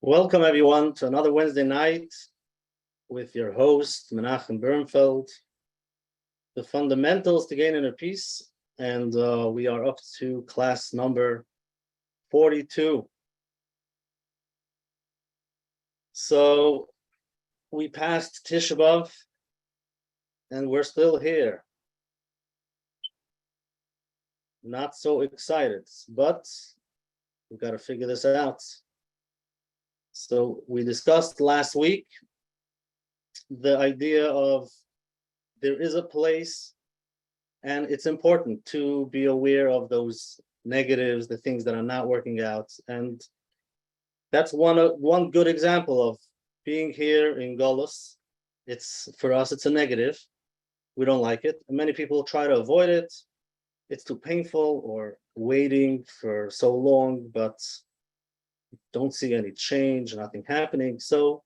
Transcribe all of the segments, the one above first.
Welcome everyone to another Wednesday night with your host, Menachem Bernfeld, the fundamentals to gain inner peace. And we are up to class number 42. So we passed Tisha B'Av and we're still here. Not so excited, but we've got to figure this out. So we discussed last week the idea of there is a place, and it's important to be aware of those negatives, the things that are not working out. And that's one good example of being here in Golus. It's for us, it's a negative. We don't like it. And many people try to avoid it. It's too painful, or waiting for so long, but don't see any change, nothing happening. So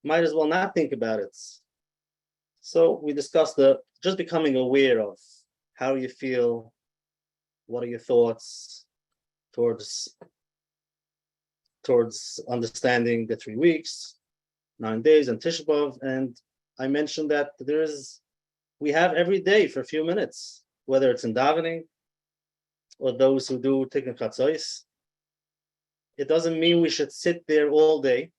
might as well not think about it. So we discussed just becoming aware of how you feel, what are your thoughts towards understanding the 3 weeks, 9 days, and Tisha B'Av. And I mentioned that we have every day for a few minutes, whether it's in davening or those who do Tikkun Chatzos. It doesn't mean we should sit there all day.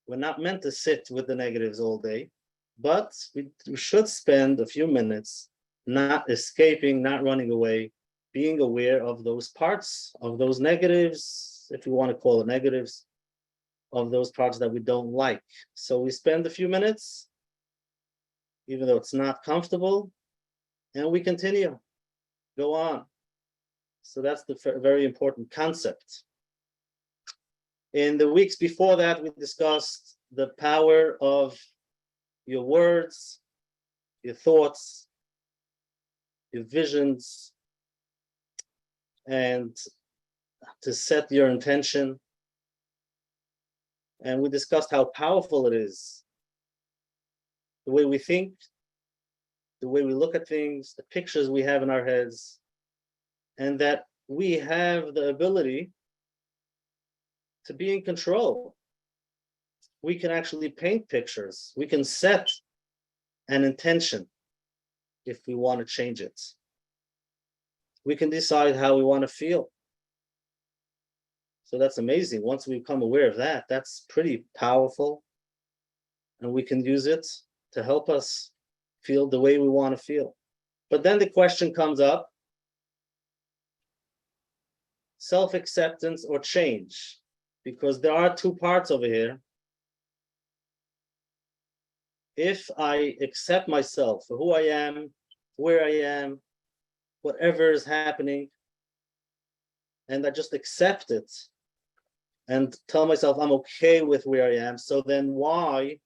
We're not meant to sit with the negatives all day, but we should spend a few minutes not escaping, not running away, being aware of those parts, of those negatives, if you want to call it negatives, of those parts that we don't like. So we spend a few minutes, even though it's not comfortable, and we continue, go on. So that's the very important concept. In the weeks before that, we discussed the power of your words, your thoughts, your visions, and to set your intention. And we discussed how powerful it is, the way we think, the way we look at things, the pictures we have in our heads, and that we have the ability to be in control. We can actually paint pictures. We can set an intention if we want to change it. We can decide how we want to feel. So that's amazing. Once we become aware of that, that's pretty powerful. And we can use it to help us feel the way we want to feel. But then the question comes up, self-acceptance or change, because there are two parts over here. If I accept myself for who I am, where I am, whatever is happening, and I just accept it and tell myself I'm okay with where I am, so then why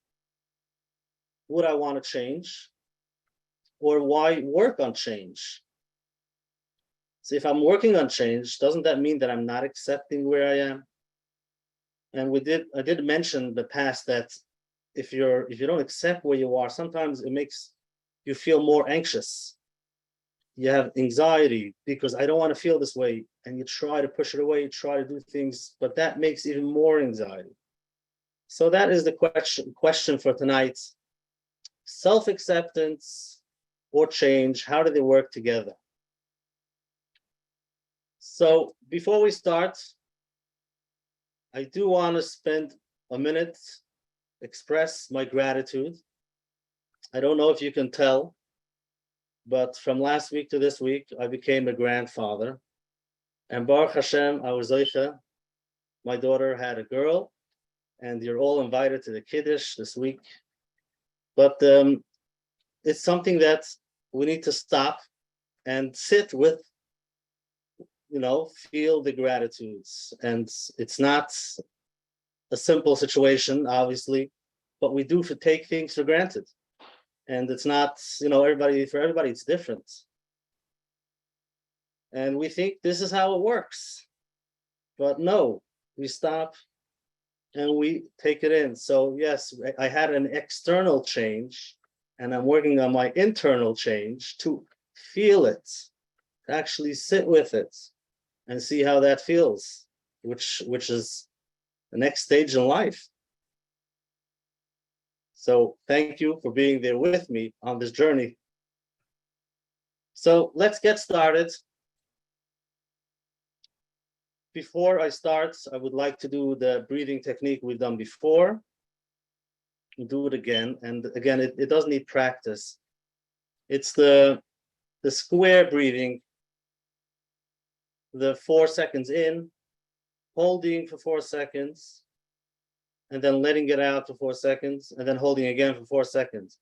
would I want to change? Or why work on change? So if I'm working on change, doesn't that mean that I'm not accepting where I am? And I did mention in the past that if you don't accept where you are, sometimes it makes you feel more anxious. You have anxiety because I don't want to feel this way, and you try to push it away, you try to do things, but that makes even more anxiety. So that is the question for tonight. Self-acceptance or change, how do they work together? So before we start, I do want to spend a minute, express my gratitude. I don't know if you can tell, but from last week to this week, I became a grandfather. And Baruch Hashem, I was Zoicha. My daughter had a girl, and you're all invited to the Kiddush this week. But it's something that we need to stop and sit with, feel the gratitudes. And it's not a simple situation, obviously, but we do take things for granted. And it's not, for everybody, it's different. And we think this is how it works. But no, we stop and we take it in. So yes, I had an external change, and I'm working on my internal change to feel it, to actually sit with it and see how that feels, which is the next stage in life. So thank you for being there with me on this journey. So let's get started. Before I start, I would like to do the breathing technique we've done before. We'll do it again. And again, it does need practice. It's the square breathing, the 4 seconds in, holding for 4 seconds, and then letting it out for 4 seconds, and then holding again for 4 seconds.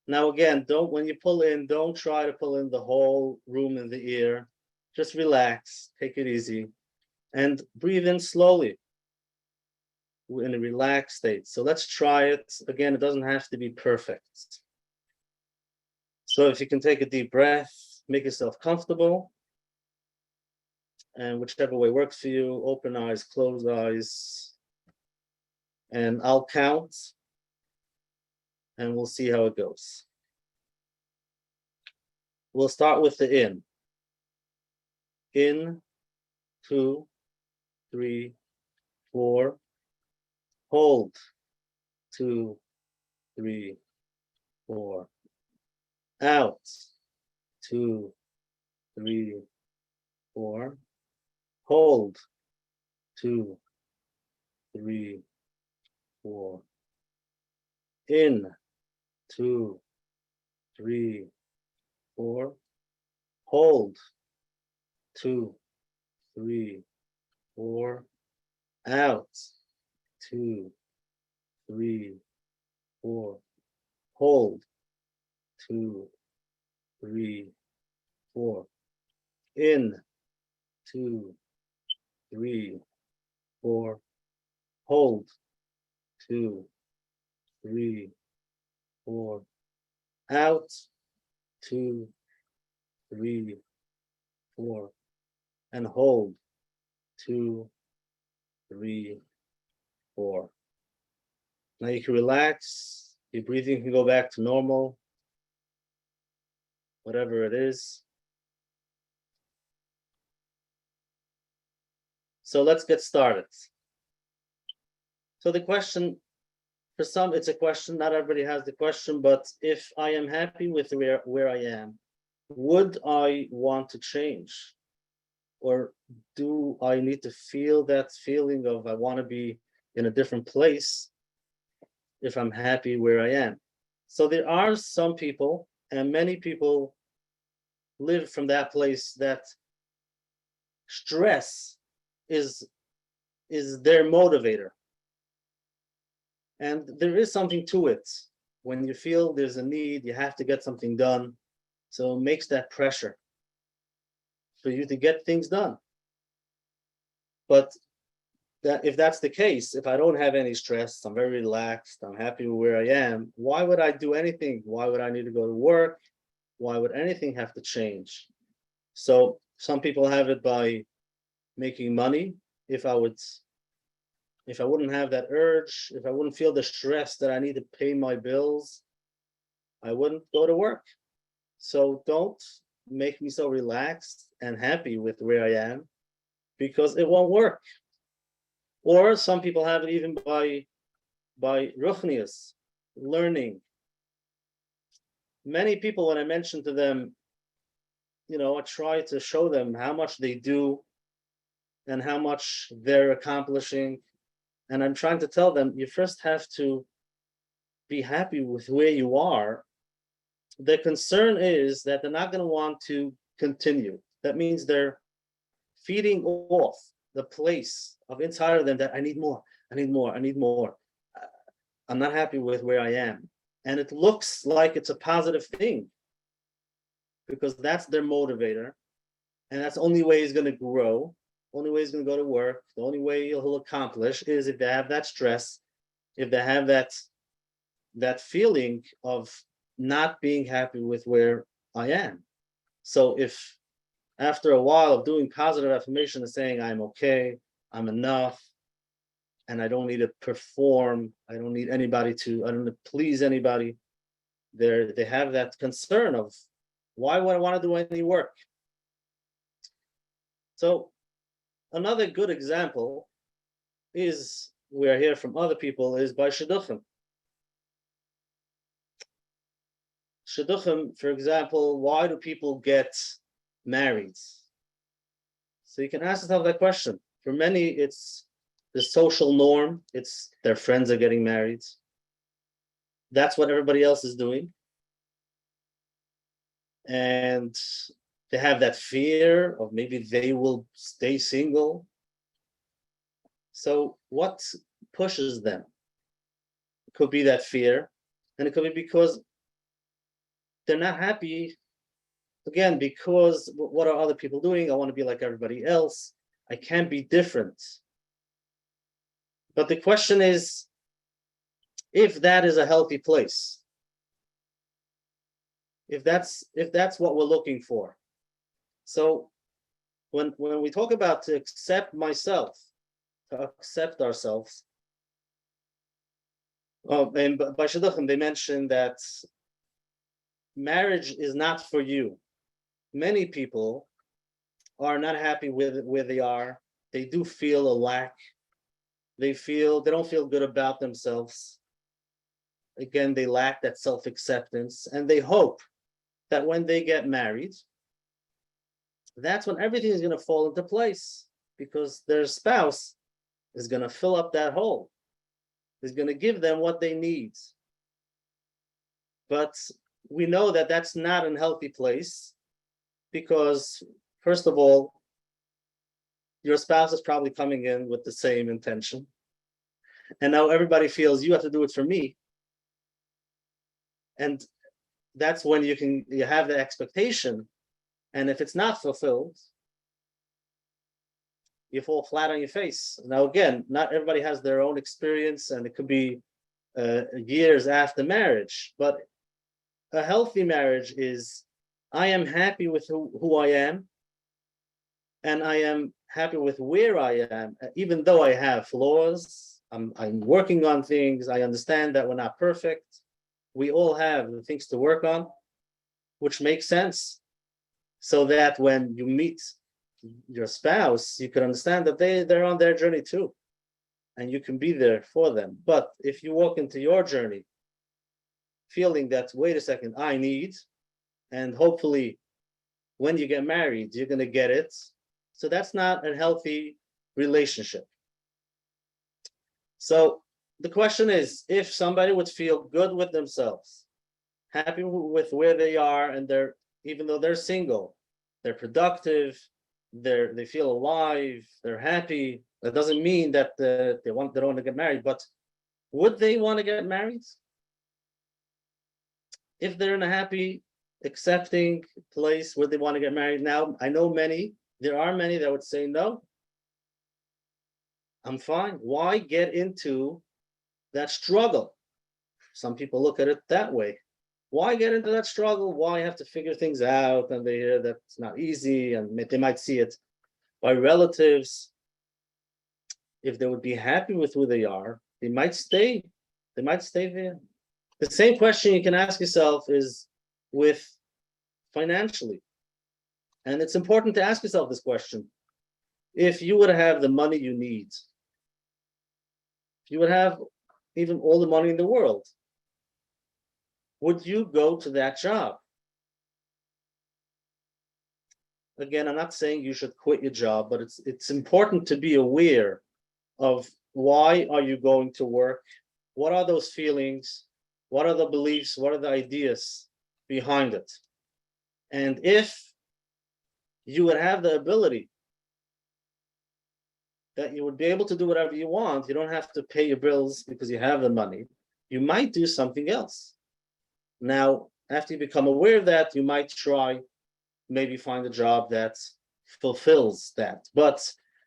Now again, when you pull in, don't try to pull in the whole room in the ear. Just relax, take it easy, and breathe in slowly in a relaxed state. So let's try it. Again, it doesn't have to be perfect. So if you can take a deep breath, make yourself comfortable, and whichever way works for you, open eyes, close eyes, and I'll count, and we'll see how it goes. We'll start with the in. In, 2, 3, 4. Hold, 2, 3, 4. Out, 2, 3, 4. Hold, 2, 3, 4. In, 2, 3, 4. Hold, 2, 3, 4. Out, 2, 3, 4. Hold, 2, 3, 4. In, 2, 3, 4. Hold, 2, 3, 4. Out, 2, 3, 4. And hold, 2, 3, 4. Now you can relax. Your breathing can go back to normal, whatever it is. So let's get started. So the question, for some it's a question, not everybody has the question, but if I am happy with where I am, would I want to change? Or do I need to feel that feeling of I want to be in a different place if I'm happy where I am? So there are some people, and many people live from that place, that stress is their motivator. And there is something to it. When you feel there's a need, you have to get something done. So it makes that pressure for you to get things done. But if that's the case, if I don't have any stress, I'm very relaxed, I'm happy with where I am, why would I do anything? Why would I need to go to work? Why would anything have to change? So some people have it by making money. If I wouldn't have that urge, if I wouldn't feel the stress that I need to pay my bills, I wouldn't go to work. So don't make me so relaxed and happy with where I am, because it won't work. Or some people have it even by ruchnius, learning. Many people, when I mention to them, I try to show them how much they do and how much they're accomplishing. And I'm trying to tell them, you first have to be happy with where you are. The concern is that they're not going to want to continue. That means they're feeding off the place of inside of them that I need more, I need more, I need more. I'm not happy with where I am. And it looks like it's a positive thing because that's their motivator. And that's the only way he's going to grow. Only way he's going to go to work. The only way he'll accomplish is if they have that stress, if they have that feeling of not being happy with where I am. So if after a while of doing positive affirmation and saying I'm okay, I'm enough, and I don't need to perform, I don't need anybody to, I don't need to please anybody, they have that concern of why would I want to do any work? So another good example is we hear from other people is by shidduchim. Shidduchim, for example, why do people get married? So you can ask yourself that question. For many, it's the social norm. It's their friends are getting married. That's what everybody else is doing. And they have that fear of maybe they will stay single. So what pushes them? It could be that fear, and it could be because they're not happy. Again, because what are other people doing? I want to be like everybody else. I can't be different. But the question is, if that is a healthy place, if that's what we're looking for. So when we talk about to accept myself, to accept ourselves, and by shidduchim they mentioned that marriage is not for you. Many people are not happy with where they are. They do feel a lack. They don't feel good about themselves. Again, they lack that self-acceptance, and they hope that when they get married, that's when everything is going to fall into place, because their spouse is going to fill up that hole, is going to give them what they need. But we know that that's not a healthy place, because first of all, your spouse is probably coming in with the same intention, and now everybody feels you have to do it for me, and that's when you have the expectation, and if it's not fulfilled, you fall flat on your face. Now again, not everybody has their own experience, and it could be years after marriage, but a healthy marriage is, I am happy with who I am, and I am happy with where I am, even though I have flaws. I'm working on things. I understand that we're not perfect. We all have the things to work on, which makes sense, so that when you meet your spouse, you can understand that they're on their journey too, and you can be there for them. But if you walk into your journey feeling that, wait a second, I need, and hopefully when you get married, you're going to get it, so that's not a healthy relationship. So the question is, if somebody would feel good with themselves, happy with where they are, and even though they're single, they're productive, they feel alive, they're happy. That doesn't mean that they don't want to get married, but would they want to get married? If they're in a happy, accepting place, would they want to get married? Now, I know there are many that would say, no, I'm fine. Why get into that struggle? Some people look at it that way. Why get into that struggle? Why have to figure things out? And they hear that it's not easy, and they might see it by relatives. If they would be happy with who they are, they might stay. They might stay there. The same question you can ask yourself is with financially. And it's important to ask yourself this question. If you would have the money you need, if you would have even all the money in the world, would you go to that job? Again, I'm not saying you should quit your job, but it's important to be aware of why are you going to work? What are those feelings? What are the beliefs? What are the ideas behind it? And if you would have the ability that you would be able to do whatever you want, you don't have to pay your bills because you have the money, you might do something else. Now, after you become aware of that, you might try, maybe find a job that fulfills that. But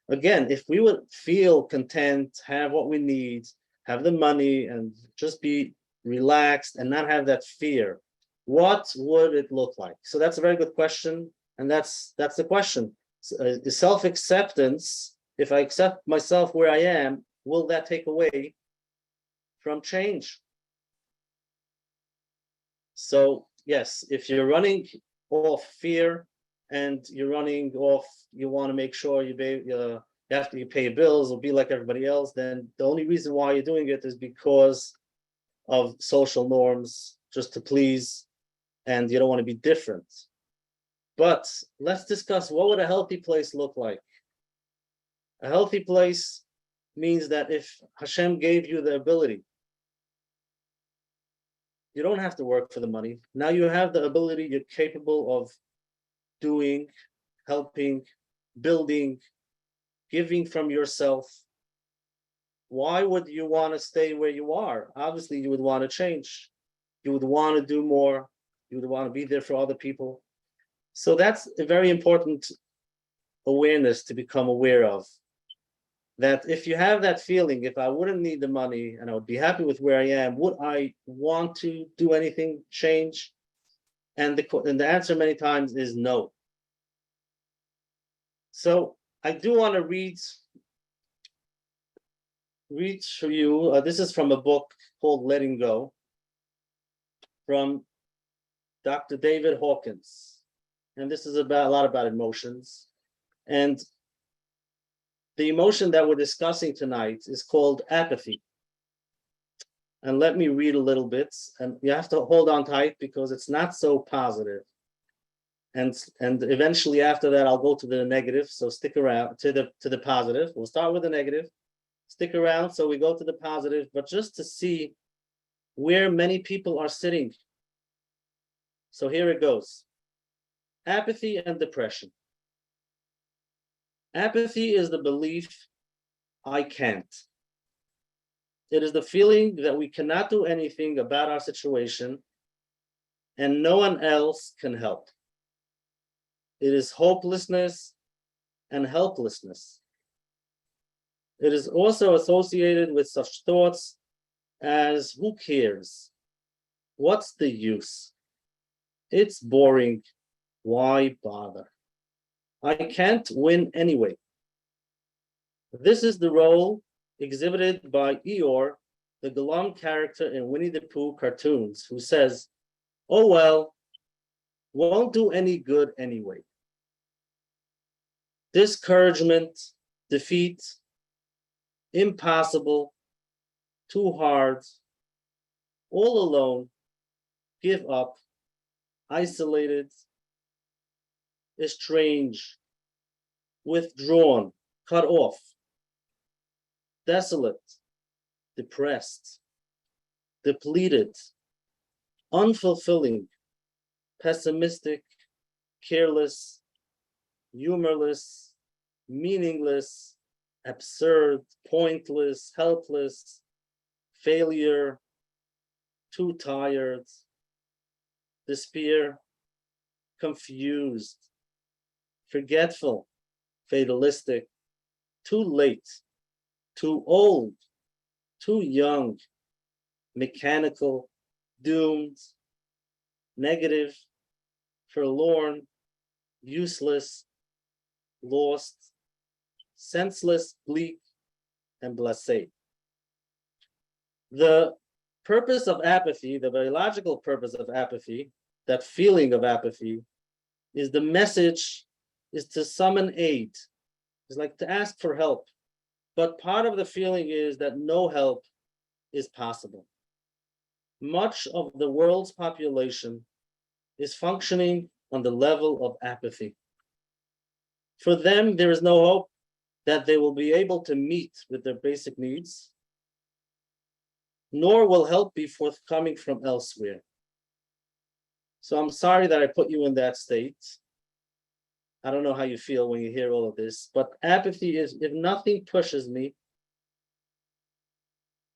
again, if we would feel content, have what we need, have the money, and just be relaxed and not have that fear, what would it look like? So that's a very good question, and that's the question. Self-acceptance, if I accept myself where I am, will that take away from change? So yes, if you're running off fear and you're running off, you want to make sure you after you pay your bills or be like everybody else, then the only reason why you're doing it is because of social norms, just to please, and you don't want to be different. But let's discuss, what would a healthy place look like? A healthy place means that if Hashem gave you the ability, you don't have to work for the money. Now you have the ability, you're capable of doing, helping, building, giving from yourself. Why would you want to stay where you are? Obviously, you would want to change. You would want to do more. You would want to be there for other people. So that's a very important awareness to become aware of. That if you have that feeling, if I wouldn't need the money and I would be happy with where I am, would I want to do anything, change? And the answer many times is no. So I do want to read for you. This is from a book called Letting Go, from Dr. David Hawkins. And this is about a lot about emotions. And the emotion that we're discussing tonight is called apathy. And let me read a little bit. And you have to hold on tight because it's not so positive. And eventually after that, I'll go to the negative. So stick around to the positive. We'll start with the negative. Stick around so we go to the positive, but just to see where many people are sitting. So here it goes. Apathy and depression. Apathy is the belief, I can't. It is the feeling that we cannot do anything about our situation and no one else can help. It is hopelessness and helplessness. It is also associated with such thoughts as, who cares? What's the use? It's boring. Why bother? I can't win anyway. This is the role exhibited by Eeyore, the glum character in Winnie the Pooh cartoons, who says, oh well, won't do any good anyway. Discouragement, defeat, impossible, too hard, all alone, give up, isolated, estranged, withdrawn, cut off, desolate, depressed, depleted, unfulfilling, pessimistic, careless, humorless, meaningless, absurd, pointless, helpless, failure, too tired, despair, confused, forgetful, fatalistic, too late, too old, too young, mechanical, doomed, negative, forlorn, useless, lost, senseless, bleak, and blasé. The purpose of apathy, the biological purpose of apathy, that feeling of apathy, is the message is to summon aid. It's like to ask for help. But part of the feeling is that no help is possible. Much of the world's population is functioning on the level of apathy. For them, there is no hope that they will be able to meet with their basic needs, nor will help be forthcoming from elsewhere. So I'm sorry that I put you in that state. I don't know how you feel when you hear all of this, but apathy is, if nothing pushes me,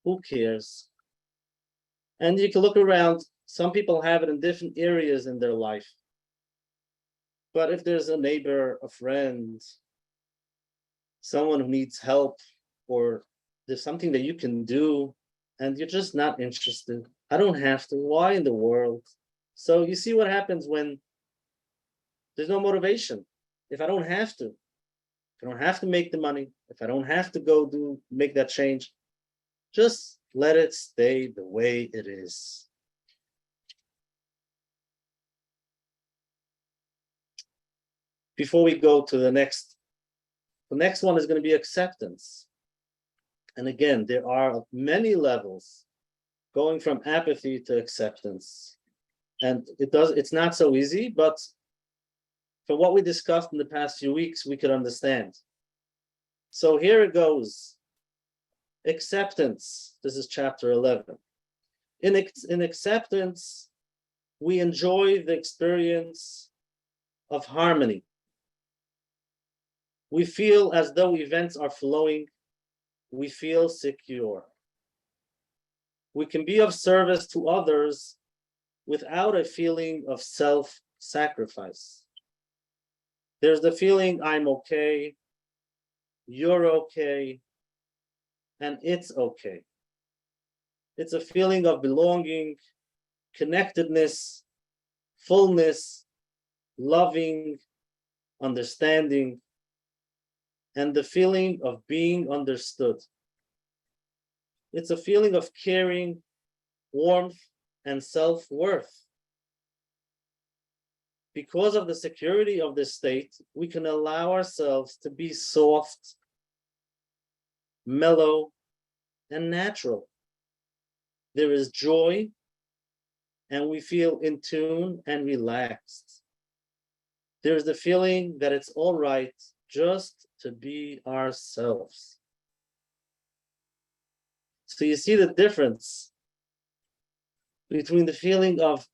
who cares? And you can look around, some people have it in different areas in their life. But if there's a neighbor, a friend, someone who needs help, or there's something that you can do, and you're just not interested, I don't have to, why in the world? So you see what happens when there's no motivation. If I don't have to, if I don't have to make the money, if I don't have to go make that change, just let it stay the way it is. Before we go to the next The next one is going to be acceptance. And again, there are many levels going from apathy to acceptance. And it's not so easy, but from what we discussed in the past few weeks, we could understand. So here it goes. Acceptance. This is chapter 11. In acceptance, we enjoy the experience of harmony. We feel as though events are flowing. We feel secure. We can be of service to others without a feeling of self-sacrifice. There's the feeling I'm okay, you're okay, and it's okay. It's a feeling of belonging, connectedness, fullness, loving, understanding, and the feeling of being understood. It's a feeling of caring, warmth, and self-worth. Because of the security of this state, we can allow ourselves to be soft, mellow, and natural. There is joy, and we feel in tune and relaxed. There's the feeling that it's all right just to be ourselves. So you see the difference between the feeling of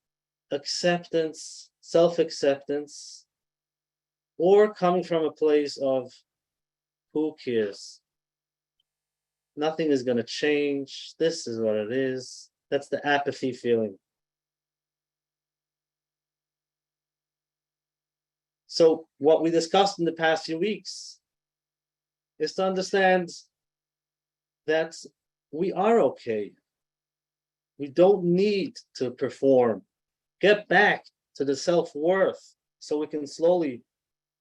acceptance, self-acceptance, or coming from a place of who cares? Nothing is going to change. This is what it is. That's the apathy feeling. So what we discussed in the past few weeks is to understand that we are okay. We don't need to perform. Get back to the self-worth so we can slowly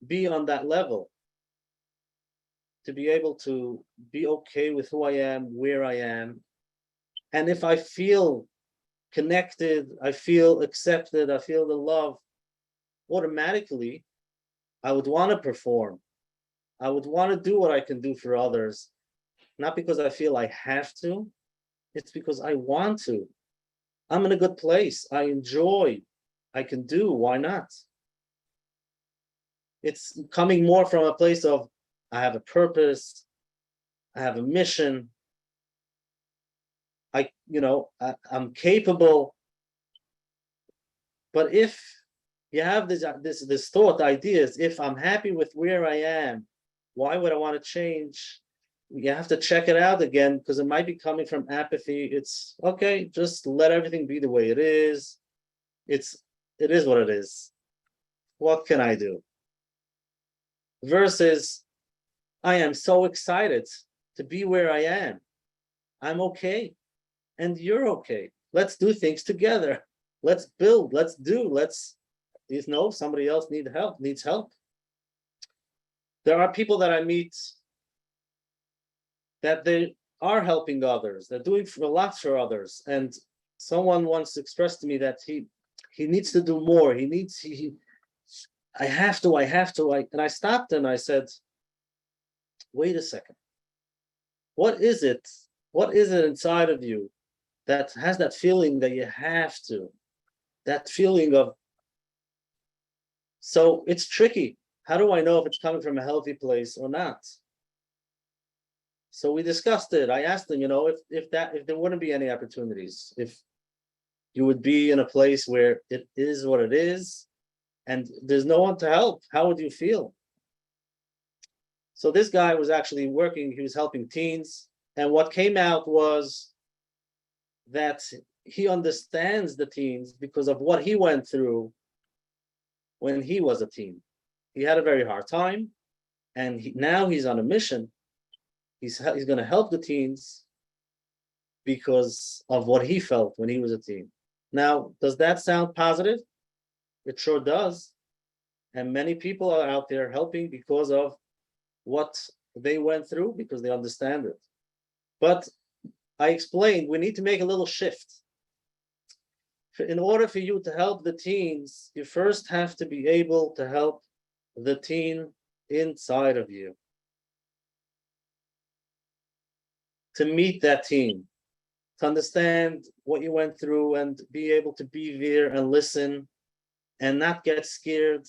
be on that level, to be able to be okay with who I am, where I am. And if I feel connected, I feel accepted, I feel the love, automatically, I would want to perform. I would want to do what I can do for others, not because I feel I have to, it's because I want to. I'm in a good place. I enjoy. I can do. Why not? It's coming more from a place of I have a purpose. I have a mission. I'm capable. But if you have this thought, ideas, if I'm happy with where I am, why would I want to change? You have to check it out again, because it might be coming from apathy. It's okay, just let everything be the way it is. It is what it is. What can I do? Versus, I am so excited to be where I am. I'm okay. And you're okay. Let's do things together. Let's build, let's do, somebody else needs help. There are people that I meet that they are helping others. They're doing lots for others. And someone once expressed to me that he needs to do more. I have to. And I stopped and I said, wait a second. What is it? What is it inside of you that has that feeling that you have to? That feeling of, so it's tricky. How do I know if it's coming from a healthy place or not? So we discussed it. I asked them, if there wouldn't be any opportunities, if you would be in a place where it is what it is, and there's no one to help, how would you feel? So this guy was actually working, he was helping teens, and what came out was that he understands the teens because of what he went through when he was a teen. He had a very hard time, and now he's on a mission. He's going to help the teens because of what he felt when he was a teen. Now, does that sound positive? It sure does. And many people are out there helping because of what they went through, because they understand it. But I explained, we need to make a little shift. In order for you to help the teens, you first have to be able to help the teen inside of you. to meet that teen, to understand what you went through and be able to be there and listen and not get scared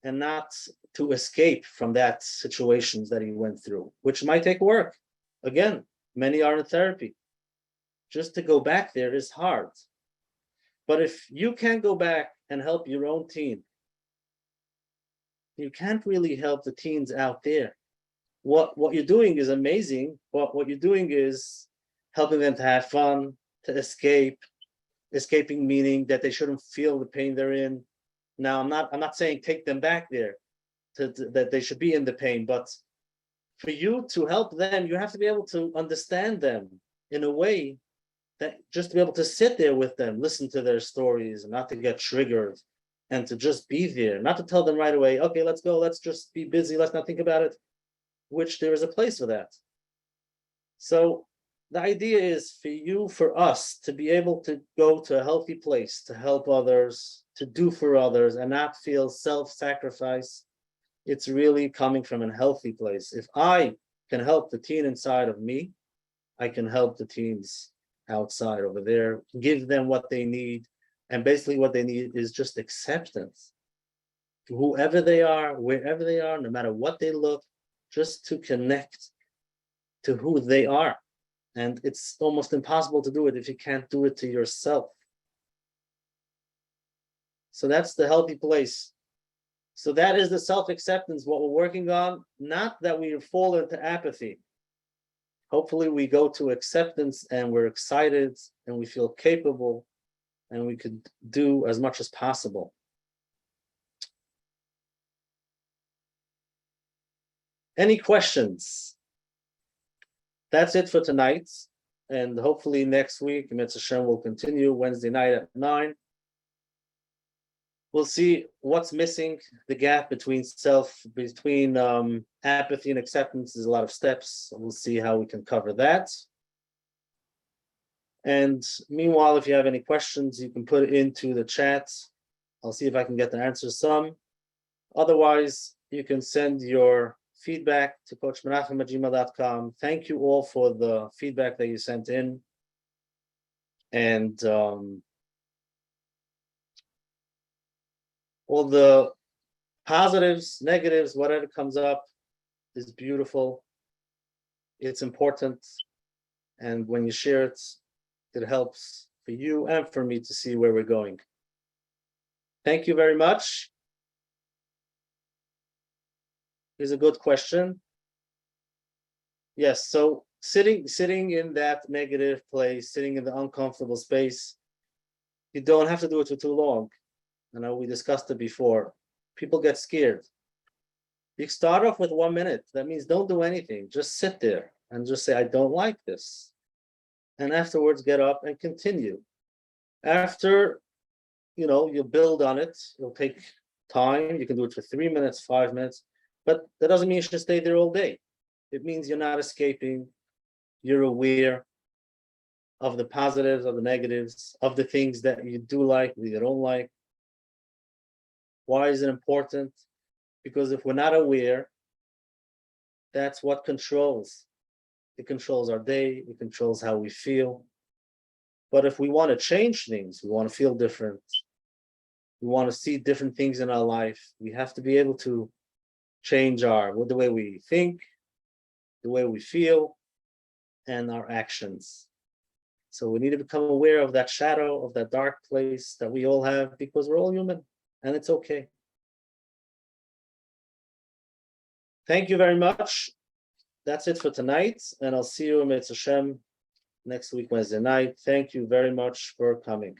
and not to escape from that situations that he went through, which might take work. Again, many are in therapy. Just to go back there is hard. But if you can't go back and help your own teen, you can't really help the teens out there. What you're doing is amazing, but what you're doing is helping them to have fun, to escape, escaping meaning that they shouldn't feel the pain they're in. Now, I'm not saying take them back there, that they should be in the pain, but for you to help them, you have to be able to understand them in a way that just to be able to sit there with them, listen to their stories, and not to get triggered, and to just be there, not to tell them right away, okay, let's go, let's just be busy, let's not think about it, which there is a place for that. So the idea is for you, for us, to be able to go to a healthy place, to help others, to do for others, and not feel self-sacrifice. It's really coming from a healthy place. If I can help the teen inside of me, I can help the teens outside over there, give them what they need. And basically what they need is just acceptance. Whoever they are, wherever they are, no matter what they look, just to connect to who they are. And it's almost impossible to do it if you can't do it to yourself. So that's the healthy place. So that is the self-acceptance, what we're working on, not that we fall into apathy. Hopefully we go to acceptance and we're excited and we feel capable and we could do as much as possible. Any questions? That's it for tonight. And hopefully next week, Mitzvah Hashem will continue Wednesday night at 9. We'll see what's missing, the gap between apathy and acceptance is a lot of steps. We'll see how we can cover that. And meanwhile, if you have any questions, you can put it into the chat. I'll see if I can get the answers some. Otherwise, you can send your feedback to coachmenachem@gmail.com. Thank you all for the feedback that you sent in. And all the positives, negatives, whatever comes up is beautiful. It's important. And when you share it, it helps for you and for me to see where we're going. Thank you very much. Here's a good question. Yes, so sitting in that negative place, sitting in the uncomfortable space, you don't have to do it for too long. I know we discussed it before. People get scared. You start off with 1 minute. That means don't do anything. Just sit there and just say, I don't like this. And afterwards, get up and continue. After, you build on it. It'll take time. You can do it for 3 minutes, 5 minutes. But that doesn't mean you should stay there all day. It means you're not escaping. You're aware of the positives, of the negatives, of the things that you do like, that you don't like. Why is it important? Because if we're not aware, that's what controls. It controls our day, it controls how we feel. But if we want to change things, we want to feel different, we want to see different things in our life, we have to be able to change the way we think, the way we feel, and our actions. So we need to become aware of that shadow, of that dark place that we all have, because we're all human. And it's okay. Thank you very much. That's it for tonight. And I'll see you in Mitzvah Hashem next week, Wednesday night. Thank you very much for coming.